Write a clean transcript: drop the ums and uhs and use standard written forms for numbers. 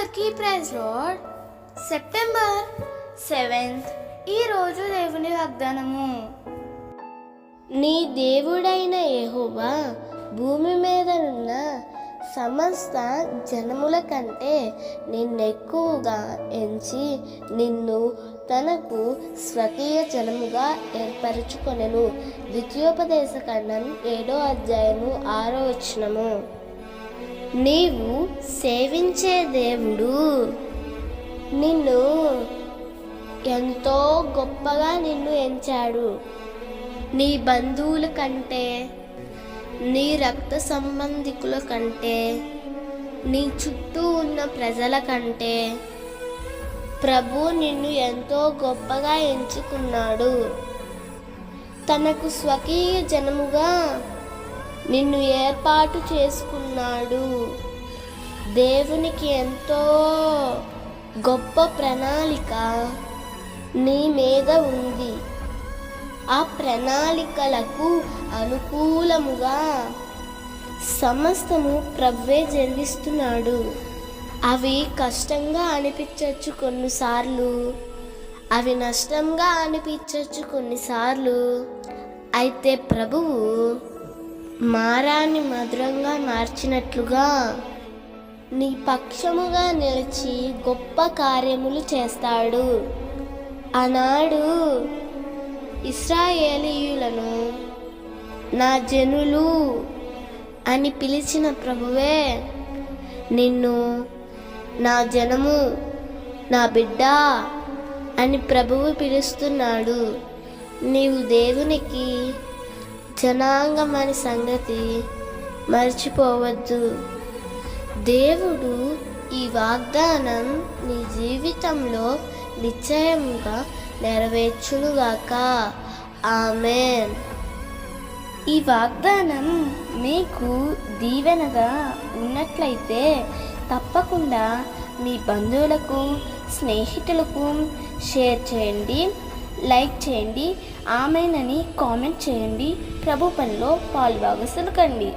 అందరికీ praise lord. September 7th ఈరోజు దేవుని వాగ్దానము. నీ దేవుడైన యెహోవా భూమి మీద ఉన్న సమస్త జనముల కంటే నిన్నెక్కువగా ఎంచి నిన్ను తనకు స్వకీయ జనముగా ఏర్పరచుకొనెను. ద్వితీయోపదేశకాండం 7వ అధ్యాయము 6వ వచనము. నీవు సేవించే దేవుడు నిన్ను ఎంతో గొప్పగా నిన్ను ఎంచాడు. నీ బంధువుల కంటే, నీ రక్త సంబంధికుల కంటే, నీ చుట్టూ ఉన్న ప్రజల కంటే ప్రభు నిన్ను ఎంతో గొప్పగా ఎంచుకున్నాడు. తనకు స్వకీయ జనముగా నిన్ను ఏర్పాటు చేసుకున్నాడు. దేవునికి ఎంతో గొప్ప ప్రణాళిక నీ మీద ఉంది. ఆ ప్రణాళికలకు అనుకూలముగా సమస్తము ప్రభువే జరిగిస్తున్నాడు. అవి కష్టంగా అనిపించవచ్చు కొన్నిసార్లు, అవి నష్టంగా అనిపించవచ్చు కొన్నిసార్లు. అయితే ప్రభువు మారాన్ని మధురంగా మార్చినట్లుగా నీ పక్షముగా నిలిచి గొప్ప కార్యములు చేస్తాడు. ఆనాడు ఇశ్రాయేలీయులను నా జనులు అని పిలిచిన ప్రభువే నిన్ను నా జనము, నా బిడ్డ అని ప్రభువు పిలుస్తున్నాడు. నీవు దేవునికి జనాంగం అనే సంగతి మర్చిపోవద్దు. దేవుడు ఈ వాగ్దానం నీ జీవితంలో నిశ్చయంగా నెరవేర్చునుగాక. ఆమేన్. ఈ వాగ్దానం మీకు దీవెనగా ఉన్నట్లయితే తప్పకుండా మీ బంధువులకు, స్నేహితులకు షేర్ చేయండి, లైక్ చేయండి, ఆమేన్ అని కామెంట్ చేయండి. ప్రభు పనిలో పాలుభాగస్తులు కండి.